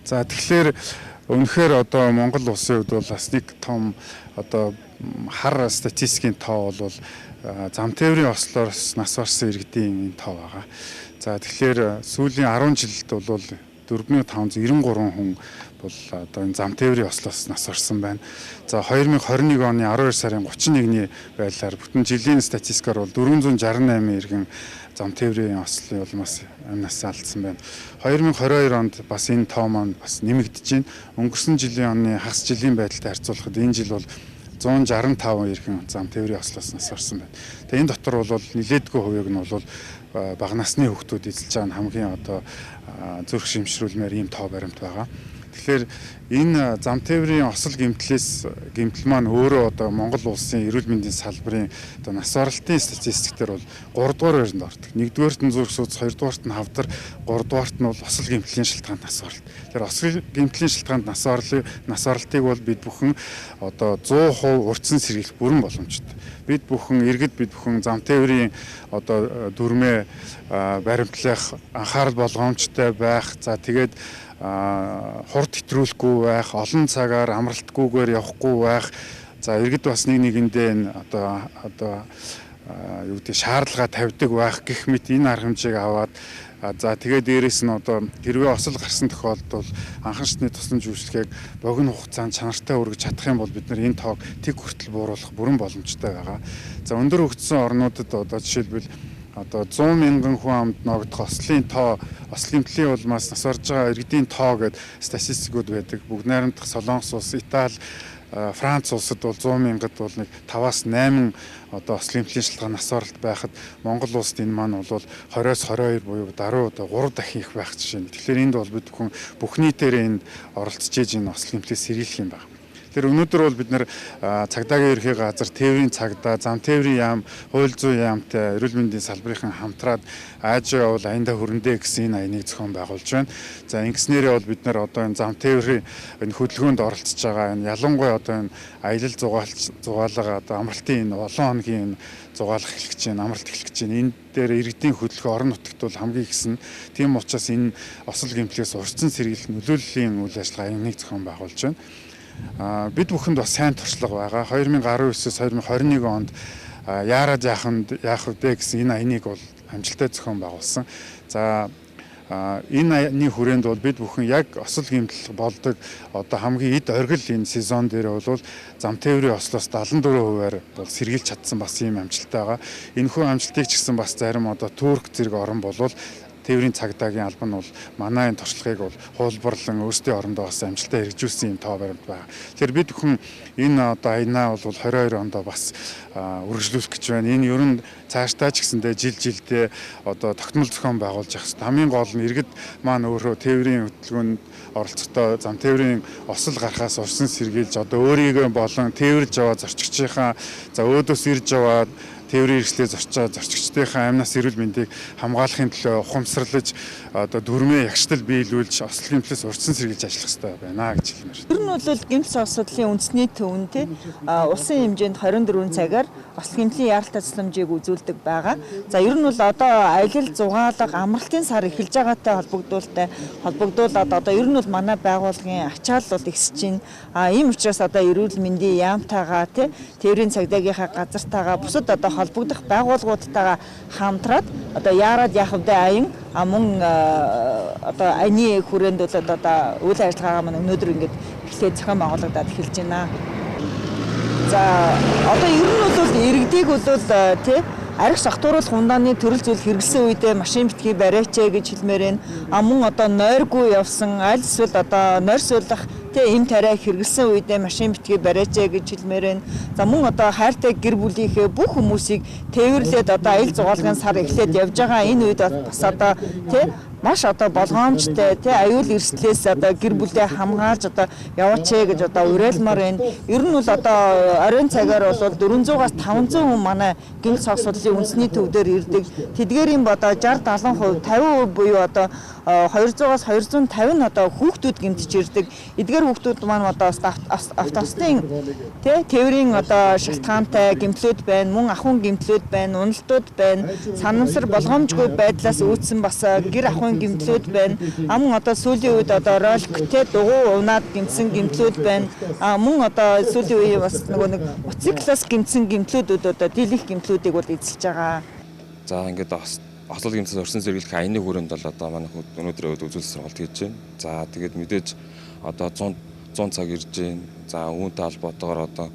За тэгэхээр үнэхээр одоо Монгол улсын хувьд бол бас нэг том одоо хар статистикийн тоо бол зам тээврийн ослоос нас барсан иргэдийн тоо байгаа. За тэгэхээр сүүлийн 10 жилд бол 4593 хүн бол одоо энэ зам тээврийн ослоос нас барсан байна. За 2021 оны 12 сарын 31-ний байдлаар бүтэн жилийн статистикаар бол 468 иргэн зам тээврийн ослын улмаас амнаас алдсан байна. 2022 онд бас энэ тоо маань бас нэмэгдэж байна. Өнгөрсөн жилийн оны хагас жилийн байдалтай харьцуулахад энэ жил бол 165 иргэн зам тээврийн ослоос нас барсан байна. Тэгээ энэ дотор бол нилээдгүй хувийг нь бол бага насны хүүхдүүд эзэлж байгаа нь хамгийн одоо зүрх шимшрүүлмээр ийм тоо баримт байгаа. Тэгэхээр энэ зам тээврийн осол гэмтэл маань өөрөө одоо Монгол улсын эрүүл мэндийн салбарын одоо нас баралтын статистиктэр бол 3 дугаар байранд ордог. 1-р нь зүрх судас, 2-р нь хавдар, 3-р нь бол осол гэмтлийн шалтгаанд нас баралт. Тэгэхээр осол гэмтлийн шалтгаанд нас баралтыг бол бид бүхэн одоо 100% урьдчилан сэргийлэх бүрэн боломжтой. Бид бүхэн зам тээврийн одоо дүрмээ баримтлах анхаарал болгоомжтой байх. За тэгээд хурд хэтрүүлэхгүй байх, олон цагаар амралтгүйгээр явахгүй байх. За иргэд бас нэгэндээ одоо юу гэдэг шаардлага тавьдаг байх гэх мэт энэ арга хэмжээг аваад за тэгээд дээрэс нь одоо хэрвээ осол гарсан тохиолдолд анхан шатны тусламж үйлчлэгийг богино хугацаанд чанартай өргөж чадах юм бол бид нар энэ тоог тэг хүртэл бууруулах бүрэн боломжтой байгаа. За өндөр хөгжсөн орнуудад одоо жишээлбэл одоо 100 мянган хүн амд ногдох ослын тоо, осол гэмтлийн улмаас нас барж байгаа иргэдийн тоо гэдэг статистикуд байдаг. Бүгд найрамдах Солонгос улс, Итали, Франц улсад бол 100 мянгад бол нэг 5-8 одоо осол гэмтлийн шалтгаан нас баралт байхад Монгол улсад энэ маань бол 20-оос 22 буюу даруй одоо 3 дахин их байх жишээ. Тэгэхээр энд бол бид бүхэн бүх нийтээр энд оролцож энэ осол гэмтлээс сэргийлэх юм байна. Тэр өнөөдөр бол бид нэр цагдаагийн ерхий газар, тээврийн цагдаа, зам тээврийн яам, хууль зүйн яамтай эрүүл мэндийн салбарынхан хамтраад аажаа бол аяндаа хөрөндөө гэсэн энэ аяныг зохион байгуулж байна. За ингэснээрээ бол бид нар одоо энэ зам тээврийн энэ хөдөлгөөнд оролцож байгаа энэ ялангуяа одоо энэ аялал зугаалга одоо амралтын энэ олон хоногийн зугаалах эхлэж байна, амралт эхлэж байна. Энэ дээр иргэдийн хөдөлгөөн орон нутагт бол хамгийн ихсэн. Тийм учраас энэ осол гэмтлээс урьдчилан сэргийлэх нөлөөллийн үйл ажиллагаа аяныг зохион байгуулж байна. Бид бүхэнд бас сайн туршлага байгаа. 2019-с 2021 онд яарад яах вэ гэсэн энэ аяныг бол амжилттай зохион байгуулсан. За энэ аяны хүрээнд бол бид бүхэн яг осол гэмтэл болдог одоо хамгийн эд оргил энэ сезон дээр бол зам тээврийн ослоос 74%-аар бол сэргийлж чадсан бас ийм амжилттай байгаа. Энэхүү амжилтыг ч гэсэн бас зарим одоо Турк зэрэг орн болвол тээврийн цагдаагийн алба нь бол манай энэ туршлагыг бол хуулбарлан өөрсдийн орондоо бас амжилттай хэрэгжүүлсэн юм тоо баримт байна. Тэгэхээр бид бүхэн энэ одоо аянаа бол 22 онд бас үргэлжлүүлэх гэж байна. Энэ ер нь цаашдаа ч гэсэндээ жилдээ одоо тогтмол зохион байгуулж явах хэрэгтэй. Хамгийн гол нь иргэд маань өөрөө тээврийн хөтөлбөрөнд оролцохдоо зам тээврийн осол гарахаас урьдчилан сэргийлж одоо өөрийгөө болон тээвэрж яваа зорчигчийнхаа за өөдөөс ирж яваад тээврийн хэрэгслээ зорчигчдынхаа амнаас эрүүл мэндийг хамгаалахын төлөө ухамсарлаж одоо дүрмээ ягштал биелүүлж осол гэмтлээс урьдчилан сэргийлж ажиллах хэрэгтэй байна гэж хэлмээр. Ер нь бол гэмтэл асуудлын үндэсний төвн улсын хэмжээнд 24 цагаар осол гэмтлийн яаралтай тусламжийг үзүүлдэг байгаа. За ер нь бол одоо аялал зугаалга амралтын сар эхэлж байгаатай холбогдуулаад одоо ер нь бол манай байгууллагын ачаал бол ихсэж байна. Ийм учраас одоо эрүүл мэндийн яамтайгаа тээврийн цагдаагийнхаа газартайгаа бусад одоо холбогдох байгууллагуудтайгаа хамтраад одоо яарад яах вэ аян мөн одоо аяны хүрээнд бол одоо үйл ажиллагаагаа маань өнөөдөр ингээд эхлээд зохион байгуулагдаад эхэлж байна. За одоо ер нь бол иргэдийг бол арх сахтууруулах ундааны төрөл зүйл хэрэглэсэн үедээ машин битгий бариач гэж хэлмээр байна. Мөн одоо нойргүй явсан аль эсвэл одоо нойр суулгах эм тариа хэрэглэсэн үедээ машин битгий бариач гэж хэлмээр байна. За мөн одоо хайртай гэр бүлийнхээ бүх хүмүүсийг тээвэрлээд одоо аялал зугаалгын сар эхлээд явж байгаа энэ үед бас одоо маш одоо болгоомжтой аюул эрсдлээс одоо гэр бүлээ хамгаалж одоо яваач гэж одоо уриалмаар байна. Ер нь бол одоо оройн цагаар бол 400-аас 500 хүн манай гэмтэл согсууллын үндэсний төвдөр ирдэг. Тэдгээрийн одоо 60-70%, 50% буюу одоо 200-аас 250 одоо хүүхдүүд гэмтэж ирдэг. Эдгээр хүүхдүүд маань одоо автостын тээврийн одоо шалтгаантай гэмтлүүд байна, мөн ахуйн гэмтлүүд байна, уналтууд байна. Санамсар болгоомжгүй байдлаас үүдсэн бас гэр ахуйн хорвоон гэмтлүүд байна. Мөн одоо сүүлийн үед одоо ролик те дугуй унаад гэмтсэн гэмтлүүд байна. Мөн одоо сүүлийн үеийн бас нэг моциклоос гэмтсэн гэмтлүүдүүд одоо дийлэх гэмтлүүдийг бол эзэлж байгаа. За ингээд ослол гэмтээс орсон зэрэглэх аяны хүрээнд бол одоо манай өнөөдөр үзүүлэлт сургалт хийж байна. За тэгээд мэдээж одоо 100 цаг ирж байна. За үүнтэй холбоотойгоор одоо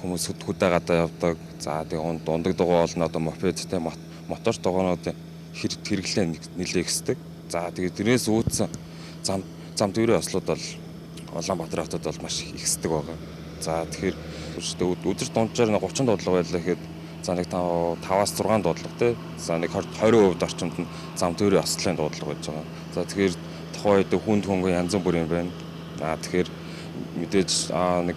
хүмүүс хөдөө гадаа явдаг. За тэгээд дундаг дугуй болно одоо мопедтэй мотор дугуйнууд хэрэглээ нэлээх хэсдэг. За тэгээд тэрнээс үүдсэн зам төврийн ослууд бол Улаанбаатар хотод бол маш их хэсдэг байгаа. За тэгэхээр өдөрт дунджаар 30 дуудлага байлаа гэхэд за нэг 5-аас 6 дуудлага тий. За нэг 20% орчимд нь зам төврийн ослын дуудлага байж байгаа. За тэгэхээр тухайн үед хүнд хөнгөн янз бүрийн байна. Тэгэхээр мэдээж нэг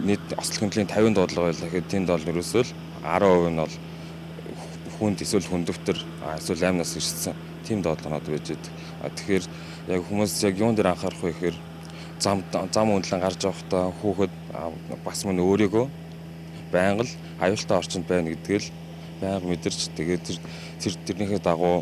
нийт ослын хэмжээний 50 дуудлага байлаа гэхэд тэнд бол ерөөсөө л 10% нь бол хүнд эсвэл хүндөвтөр эсвэл аймнаас ирсэн тийм дуудлагууд байж байдаг. Тэгэхээр яг хүмүүс яг юун дээр анхаарах вэ гэхээр зам үнэлэн гарч явахдаа хүүхэд бас мөн өөрийгөө байнга л аюултай орчинд байна гэдгийг л байнга мэдэрч тэгээд тэрнийхээ дагуу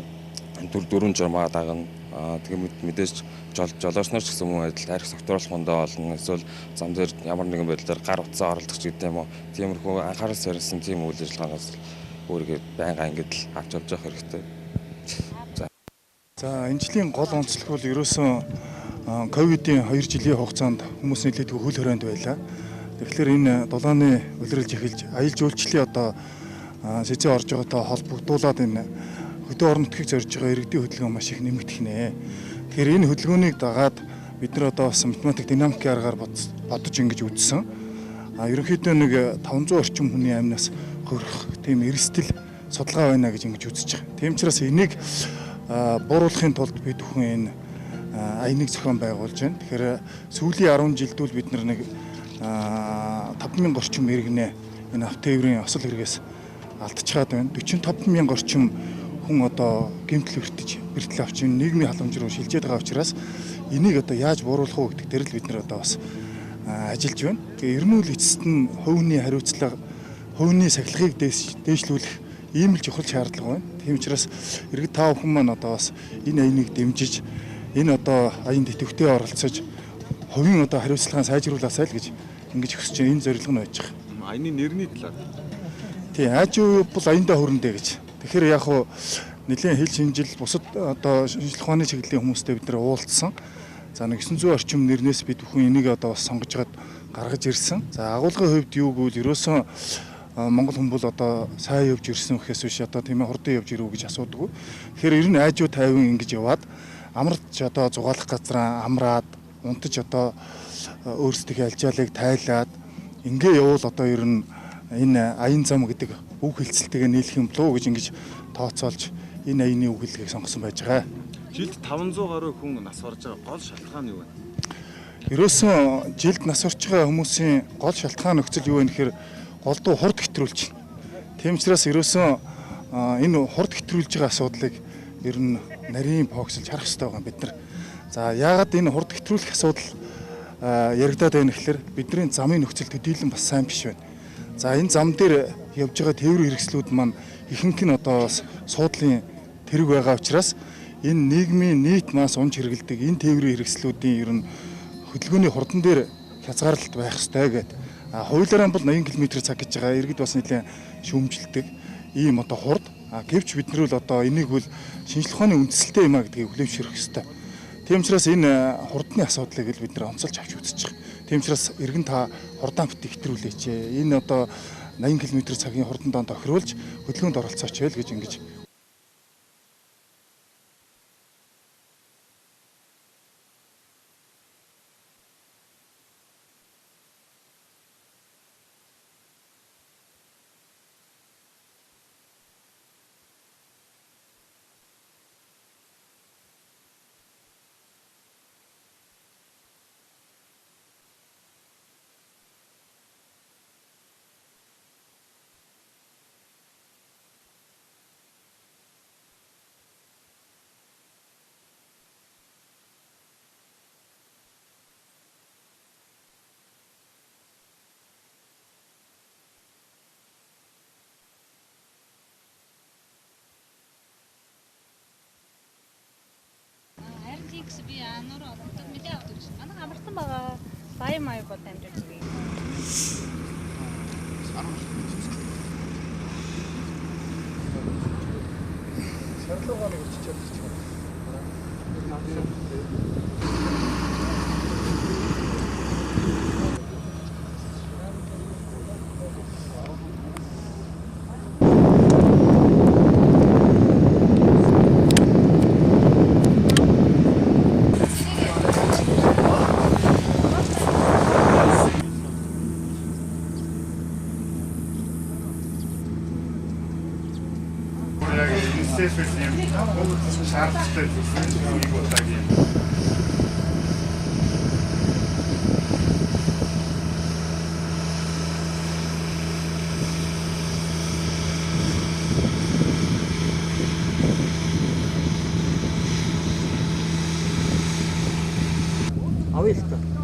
дөрвөн журмаа дагна. Тэгээд мэдээж жолооч нар ч гэсэн мөн адил арх согтруулах хондоо олно. Эсвэл зам дээр ямар нэгэн байдлаар гар утсаа оролдох гэдэг юм уу. Тиймэрхүү анхаарал сарилсан тийм үйл ажиллагаанаас өөрийгөө байнга ангид л авч явж явах хэрэгтэй. За энэ жилийн гол онцлог бол ерөөсөн ковидын 2 жилийн хугацаанд хүмүүс нэлээд хөл хорионд байлаа. Тэгэхээр энэ дулааны улирлж эхэлж аялал жуулчлалын одоо сэзээ орж байгаатай холбогдуулаад энэ хөдөө орон нутгийг зорж байгаа иргэдийн хөдөлгөөн маш их нэмэгдэх нэ. Тэгэхээр энэ хөдөлгөөнийг дагаад бид нар одоо бас математик динамикийн аргаар бодож ингэж үзсэн. Ерөнхийдөө нэг 500 орчим хүний амнаас хөрөх тийм эрсдэл судалгаа байна гэж ингэж үзэж байгаа. Тийм учраас энийг бууруулахын тулд бид бүхэн энэ аяныг зохион байгуулж байна. Тэгэхээр сүүлийн 10 жилдүүл бид нар нэг 5000 орчим иргэнэ энэ автотээврийн осол хэрэгээс алдчихад байна. 45000 орчим хүн одоо гэмтэл бэртэл авч нийгмийн халамж руу шилжээд байгаа учраас энийг одоо яаж бууруулах вэ гэдэг дээр л бид нар одоо бас ажиллаж байна. Тэгээ ерөнхийдөө эцэст нь хувийн хариуцлага, хувийн сахилгыг дээшлүүлэх ийм л чухал шаардлага байна. Тийм учраас иргэд таа бүхэн маань одоо бас энэ аяныг дэмжиж энэ одоо аян тэтгэвртээ оролцож хувийн одоо хариуцлагаа сайжруулаасай л гэж ингэж өсөж энэ зорилго нь байж байгаа. Аяны нэрний талаар. Тийм, ажуу бол аяндаа хөрөндөө гэж. Тэгэхээр яг хуу нэлийн хил шинжил бусад одоо шинжлэх ухааны чиглэлийн хүмүүстэй бид нэр уулзсан. За 900 орчим нэрнээс бид бүхэн энийг одоо бас сонгож гаргаж ирсэн. За агуулгын хувьд юу гэвэл ерөөсөн Монгол хүн бол одоо сайн явж ирсэн гэхээс биш одоо тийм ээ хурдан явж ирв гэж асуудаг. Тэгэхээр ер нь айжуу тайван ингэж яваад амарч одоо зугаалах газраа амраад унтаж одоо өөрсдийнхээ алжаалыг тайлаад ингээ явуул одоо ер нь энэ аян зам гэдэг үг хэлцэлтэйгээ нийлэх юм болов уу гэж ингэж тооцоолж энэ аяны үг хэллэгийг сонгосон байж байгаа. Жилд 500 гаруй хүн нас барж байгаа гол шалтгаан юу вэ? Ерөөсөн жилд нас барж байгаа хүмүүсийн гол шалтгаан нөхцөл юу вэ гэхээр голдуу хурд хэтрүүлж байна. Тийм учраас ерөөсөн энэ хурд хэтрүүлж байгаа асуудлыг ер нь нарийн фокусэлж харах хэрэгтэй байгаа бид нар. За яагаад энэ хурд хэтрүүлэх асуудал яригадаад байна гэхээр бидний замын нөхцөл төдийлөн бас сайн биш байна. За энэ зам дээр явж байгаа тээврийн хэрэгслүүд маань ихэнх нь одоо суудлын тэрэг байгаа учраас энэ нийгмийн нийт мас унж хэрэгэлдэг энэ тээврийн хэрэгслүүдийн ер нь хөдөлгөөний хурдан дээр хязгаарлалт байх ёстой гэдэг. Хуулиараа бол 80 км/цаг гэж байгаа. Иргэд бас нэлээд шүүмжилдэг ийм одоо хурд. Гэвч бид нар л одоо энийг бол шинжлэх ухааны үндсэлтэй юм а гэдгийг хүлээмжшэрх ёстой. Тийм учраас энэ хурдны асуудлыг л бид нар онцолж авч үзэж байгаа. Тийм учраас иргэн та хурдан бит хэтрүүлээч. Энэ одоо 80 км/цагийн хурдан донд тохируулж хөдөлгөөнд оролцооч байл гэж ингэж Тэгс би анаар олонтод мэдээ авдаг шин. Манай амарсан байгаа. Баян маяг бод амжиж өгье. Яг UNICEF-ээс юм шаардлагатай зүйлсийг удаагийн авъя л та.